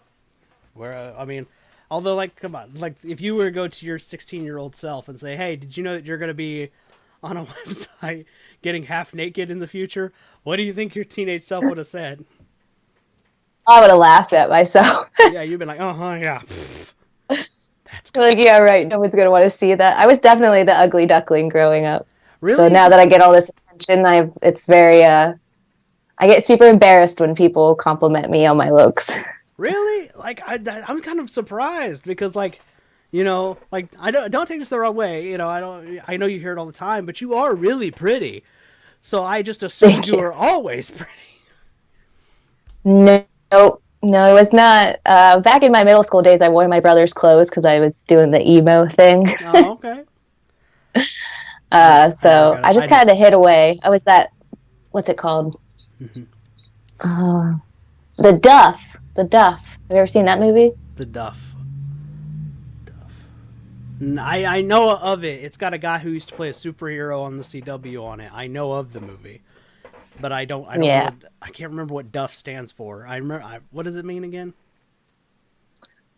Where I mean, although like, come on, like if you were to go to your 16-year-old self and say, hey, did you know that you're going to be on a website getting half naked in the future? What do you think your teenage self would have said? I would have laughed at myself. Yeah, you've been like, yeah. That's good. Like, yeah, right. No one's gonna want to see that. I was definitely the ugly duckling growing up. So Really? now that I get all this attention, it's very I get super embarrassed when people compliment me on my looks. Really? Like I'm kind of surprised because like, like I don't take this the wrong way. I know you hear it all the time, but you are really pretty. So I just assumed Thank you you. were always pretty. No, nope. No, it was not. Back in my middle school days, I wore my brother's clothes because I was doing the emo thing. Oh, okay. I never So got it. I just kind of hid away. I was that, what's it called? Uh, the Duff. The Duff. Have you ever seen that movie? The Duff. I know of it. It's got a guy who used to play a superhero on the CW on it. I know of the movie, but I don't know. Yeah. I can't remember what Duff stands for. I remember. What does it mean again?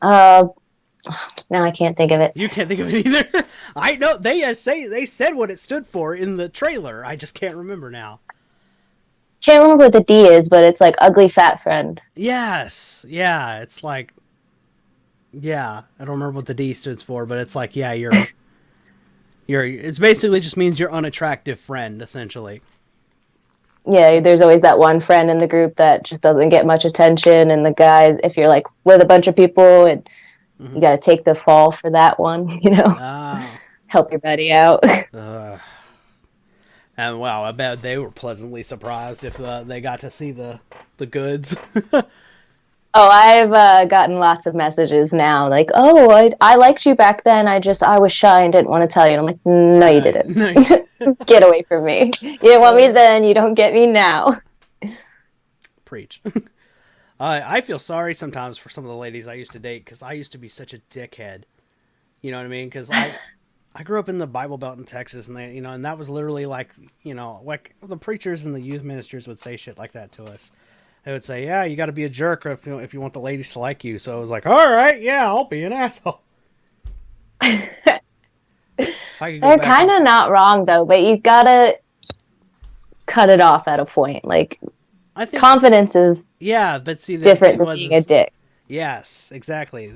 Uh, now I can't think of it. You can't think of it either. I know they said what it stood for in the trailer. I just can't remember now. Can't remember what the D is, but it's like ugly fat friend. Yes, yeah, it's like, yeah, I don't remember what the D stands for, but it's like, yeah, it's basically just means your unattractive friend, essentially. Yeah, there's always that one friend in the group that just doesn't get much attention, and the guys, if you're like with a bunch of people, you got to take the fall for that one, Ah, help your buddy out. and wow, I bet they were pleasantly surprised if they got to see the goods. Oh, I've gotten lots of messages now, like, "Oh, I liked you back then. I was shy and didn't want to tell you." And I'm like, "No, you didn't. No, Get away from me. You didn't want me then. You don't get me now." preach. I feel sorry sometimes for some of the ladies I used to date because I used to be such a dickhead. You know what I mean? Because I grew up in the Bible Belt in Texas, and they, and that was literally like, like the preachers and the youth ministers would say shit like that to us. They would say, "Yeah, you got to be a jerk if you want the ladies to like you." So I was like, "All right, yeah, I'll be an asshole." If I could go They're back kind in, of not wrong though, but you gotta cut it off at a point. Like I think, confidence is yeah, but see, the different thing than was, being a dick. yes, exactly.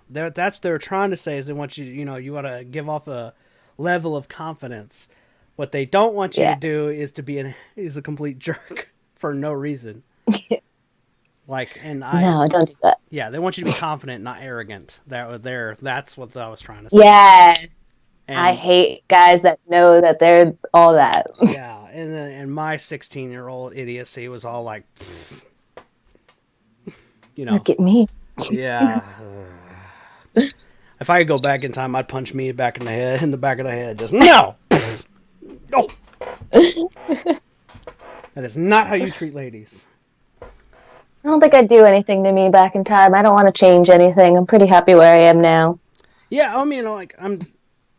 That's what they're trying to say is they want you, you want to give off a level of confidence. What they don't want you to do Yes. is to be is a complete jerk for no reason. Like, and No, don't do that. yeah, they want you to be confident, not arrogant. That's what I was trying to say. Yes. I And hate guys that know that they're all that. yeah, and my 16-year-old idiocy was all like, pfft, you know, Look at me. yeah. If I could go back in time, I'd punch me back in the back of the head. Just no, no. That is not how you treat ladies. I don't think I'd do anything to me back in time. I don't want to change anything. I'm pretty happy where I am now. Yeah, I mean, like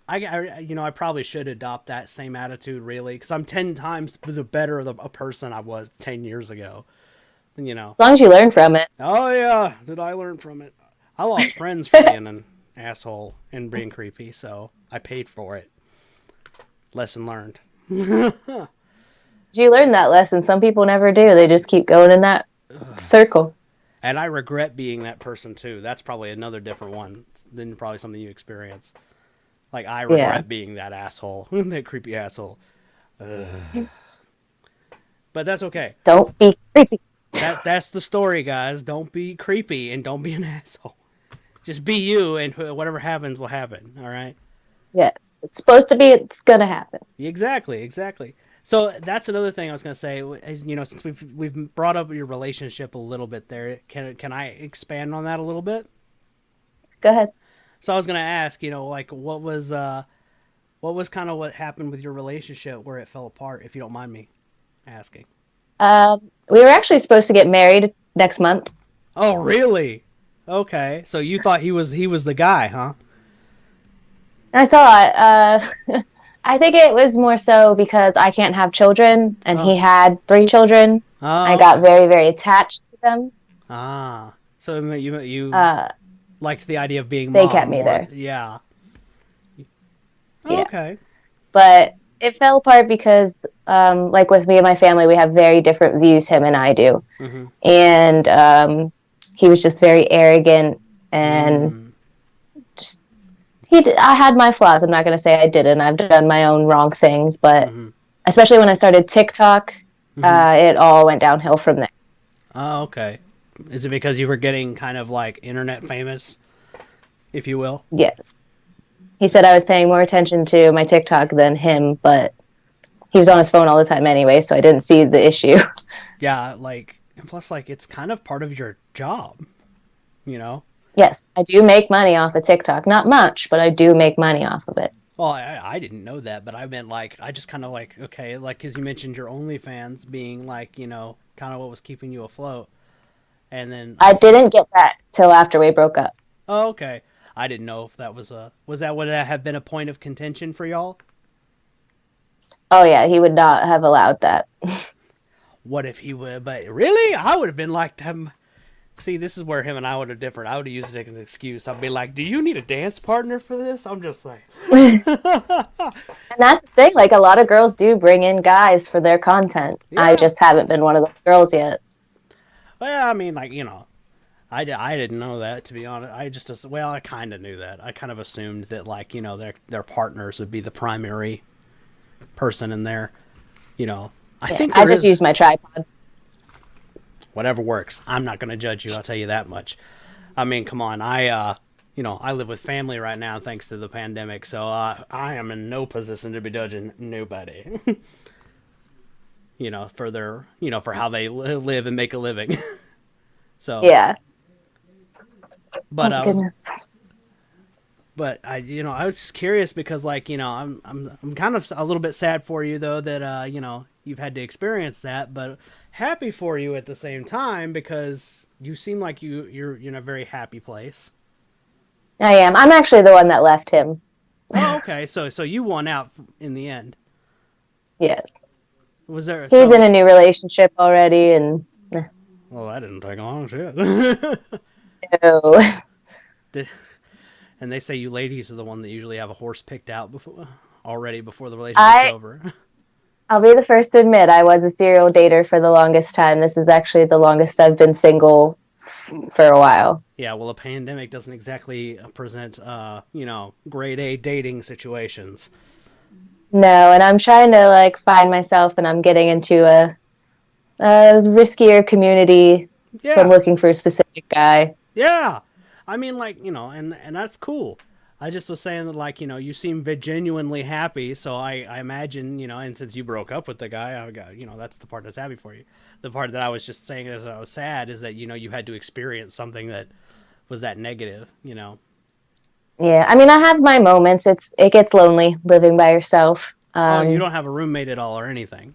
I probably should adopt that same attitude, really, because I'm 10 times the better of a person I was 10 years ago. As long as you learn from it. Oh yeah, did I learn from it? I lost friends for being an asshole and being creepy, so I paid for it. Lesson learned. You learn that lesson. Some people never do. They just keep going in that circle. And I regret being that person too. That's probably another different one than probably something you experience. Like, I regret being that asshole, that creepy asshole. But that's okay. Don't be creepy. That's the story, guys. Don't be creepy and don't be an asshole. Just be you, and whatever happens will happen. All right. Yeah. It's supposed to be, it's going to happen. Exactly. So that's another thing I was gonna say is, since we've brought up your relationship a little bit there, can I expand on that a little bit? Go ahead. So I was gonna ask, like what was kind of what happened with your relationship where it fell apart, if you don't mind me asking. We were actually supposed to get married next month. Oh, really? Okay. So you thought he was the guy, huh? I thought, I think it was more so because I can't have children, and he had 3 children. Oh, I got very, very attached to them. So you Uh, liked the idea of being they mom kept me more. there. Yeah. Yeah. Okay. But it fell apart because, like with me and my family, we have very different views, him and I do. Mm-hmm. And he was just very arrogant and just I had my flaws. I'm not going to say I didn't. I've done my own wrong things, but especially when I started TikTok, it all went downhill from there. Oh, okay. Is it because you were getting kind of like internet famous, if you will? Yes. He said I was paying more attention to my TikTok than him, but he was on his phone all the time anyway, so I didn't see the issue. Yeah, and plus, it's kind of part of your job, Yes, I do make money off of TikTok. Not much, but I do make money off of it. Well, I didn't know that, but I meant I just kind of okay, because you mentioned your OnlyFans being kind of what was keeping you afloat, and then I didn't get that till after we broke up. Oh, okay. I didn't know if that was would that have been a point of contention for y'all? Oh yeah, he would not have allowed that. What if he would? But really, I would have been like them. See, this is where him and I would have differed. I would have used it as an excuse. I'd be like, "Do you need a dance partner for this?" I'm just saying. And that's the thing. A lot of girls do bring in guys for their content. Yeah. I just haven't been one of those girls yet. Well, I mean, I didn't know that, to be honest. I kind of knew that. I kind of assumed that, their partners would be the primary person in there. I just use my tripod. Whatever works. I'm not going to judge you. I'll tell you that much. I mean, come on. I live with family right now thanks to the pandemic, so I am in no position to be judging nobody. For how they live and make a living. So yeah. But goodness. I was just curious because I'm kind of a little bit sad for you though that you've had to experience that. But happy for you at the same time because you seem like you're in a very happy place. I am. I'm actually the one that left him. Oh, okay. So you won out in the end. Yes. Was there He's in so? a new relationship already, and Well, that didn't take long. Shit. no. Did, and they say you ladies are the one that usually have a horse picked out before already before the relationship's I over. I'll be the first to admit I was a serial dater for the longest time. This is actually the longest I've been single for a while. Yeah, well, a pandemic doesn't exactly present, grade A dating situations. No, and I'm trying to like find myself, and I'm getting into a riskier community. So I'm Yeah, looking for a specific guy. yeah. I mean, like, and that's cool. I just was saying that, like, you seem genuinely happy, so I imagine, and since you broke up with the guy, I got, that's the part that's happy for you. The part that I was just saying as I was sad is that, you had to experience something that was that negative. Yeah, I mean, I have my moments. It gets lonely living by yourself. Oh, you don't have a roommate at all or anything.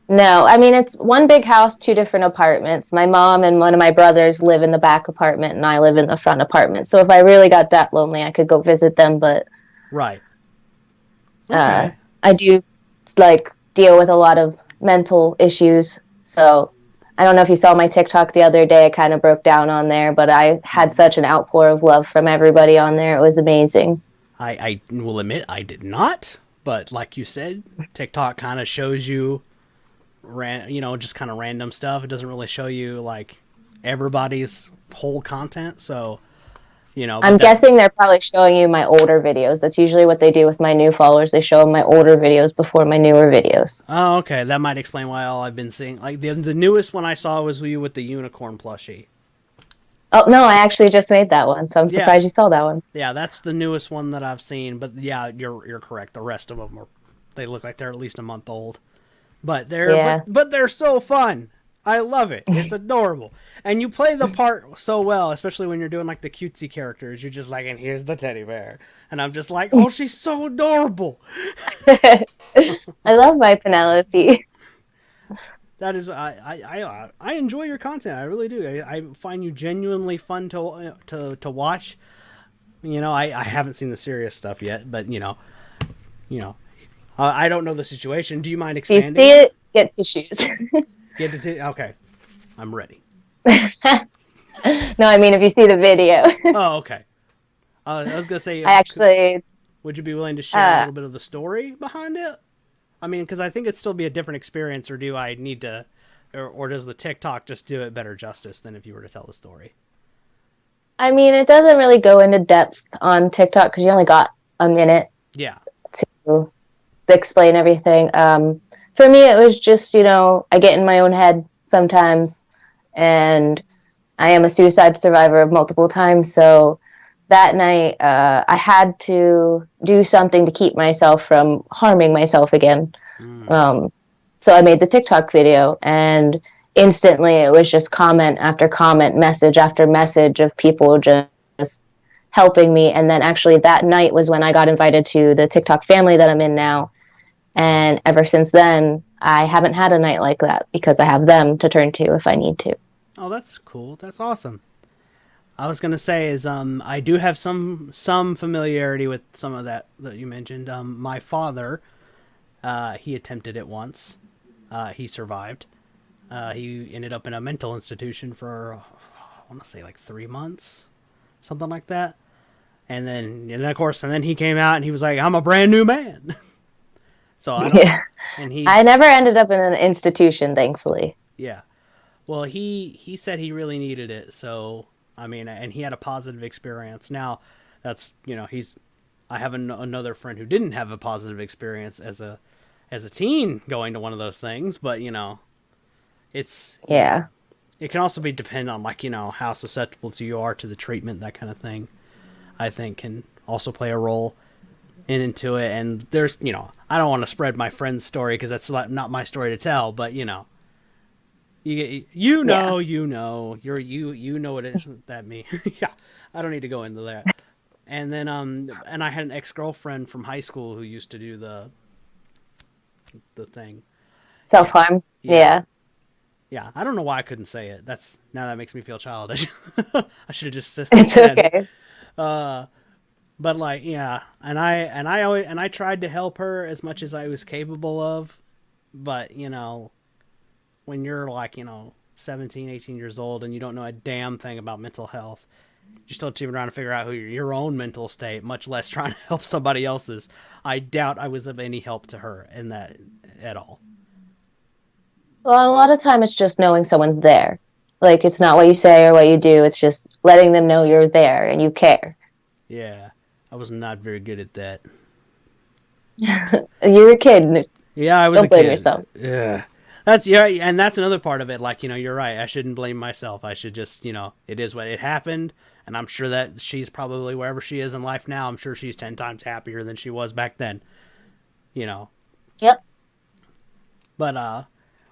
No, I mean, it's one big house, two different apartments. My mom and one of my brothers live in the back apartment, and I live in the front apartment. So if I really got that lonely, I could go visit them. But Right. uh, Okay. I do like deal with a lot of mental issues. So I don't know if you saw my TikTok the other day. I kind of broke down on there, but I had such an outpour of love from everybody on there. It was amazing. I will admit I did not, but like you said, TikTok kind of shows you just kind of random stuff. It doesn't really show you like everybody's whole content. So, but I'm that, guessing they're probably showing you my older videos. That's usually what they do with my new followers. They show them my older videos before my newer videos. oh, okay. That might explain why all I've been seeing, like the newest one I saw was you with the unicorn plushie. Oh, no, I actually just made that one, so I'm Yeah. surprised you saw that one. Yeah. That's the newest one that I've seen. But yeah, you're correct. The rest of them they look like they're at least a month old. But they're but Yeah. but they're so fun. I love it. It's adorable. And you play the part so well, especially when you're doing like the cutesy characters. You're just like, and here's the teddy bear. And I'm just like, oh, she's so adorable. I love my Penelope. That is, I enjoy your content. I really do. I find you genuinely fun to watch. I haven't seen the serious stuff yet, but you know, I don't know the situation. Do you mind If you see expanding? it, get tissues. Okay, I'm ready. No, I mean if you see the video. Oh, okay. I was gonna say, I actually would you be willing to share a little bit of the story behind it? I mean, because I think it'd still be a different experience, or do I need to, or does the TikTok just do it better justice than if you were to tell the story? I mean it doesn't really go into depth on TikTok because you only got a minute Yeah. to explain everything. For me, it was just, I get in my own head sometimes, and I am a suicide survivor of multiple times. So that night, I had to do something to keep myself from harming myself again. Mm. Um, so I made the TikTok video, and instantly it was just comment after comment, message after message of people just helping me. And then actually that night was when I got invited to the TikTok family that I'm in now. And ever since then, I haven't had a night like that because I have them to turn to if I need to. Oh, that's cool. That's awesome. I was gonna say is I do have some familiarity with some of that you mentioned. My father, he attempted it once. He survived. He ended up in a mental institution for I want to say like 3 months, something like that. And then of course, and then he came out and he was like, "I'm a brand new man." So I don't. Yeah. And I he's never ended up in an institution, thankfully. yeah. Well, he said he really needed it. So I mean, and he had a positive experience. Now, that's he's. I have another friend who didn't have a positive experience as a teen going to one of those things, but it's Yeah. it can also be depend on like how susceptible you are to the treatment, that kind of thing. I think can also play a role into it. And there's I don't want to spread my friend's story because that's not my story to tell, but Yeah. you know what that means. Yeah, I don't need to go into that. And then and I had an ex-girlfriend from high school who used to do the thing. Self harm. Yeah. Yeah. Yeah, I don't know why I couldn't say it. That's now that makes me feel childish. I should have just It's said it. okay. But like, yeah, and I tried to help her as much as I was capable of, but when you're like, 17, 18 years old and you don't know a damn thing about mental health, you're still trying to figure out your own mental state, much less trying to help somebody else's. I doubt I was of any help to her in that at all. Well, a lot of time it's just knowing someone's there. Like it's not what you say or what you do. It's just letting them know you're there and you care. Yeah, I was not very good at that. You're a kid. Yeah, I was a Don't blame kid. yourself. Yeah. That's yeah, and that's another part of it. Like, you're right. I shouldn't blame myself. I should just, it is what it happened, and I'm sure that she's probably wherever she is in life now. I'm sure she's 10 times happier than she was back then. You know. Yep. But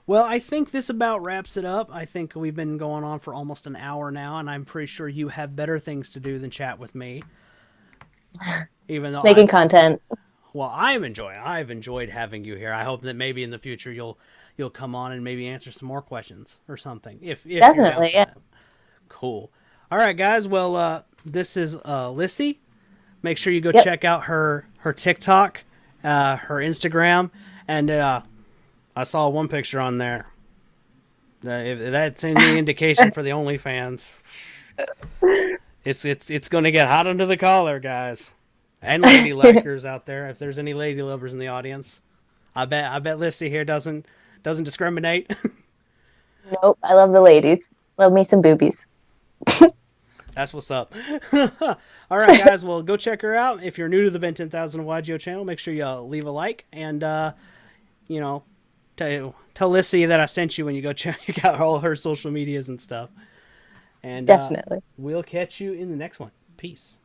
well, I think this about wraps it up. I think we've been going on for almost an hour now, and I'm pretty sure you have better things to do than chat with me. Even Just though I making content. Well, I've enjoyed having you here. I hope that maybe in the future you'll come on and maybe answer some more questions or something. If you're down Definitely, for yeah. that. Cool. All right, guys. Well, this is Lyssie. Make sure you go Yep. check out her TikTok, her Instagram, and I saw one picture on there. If that's any indication for the OnlyFans, it's going to get hot under the collar, guys. And lady likers out there, if there's any lady lovers in the audience, I bet Lyssie here doesn't discriminate. Nope. I love the ladies. Love me some boobies. That's what's up. All right, guys. Well, go check her out. If you're new to the Ben 10,000 YGO channel, make sure you leave a like and you know tell Lyssie that I sent you when you go check out all her social medias and stuff. And Definitely. we'll catch you in the next one. Peace.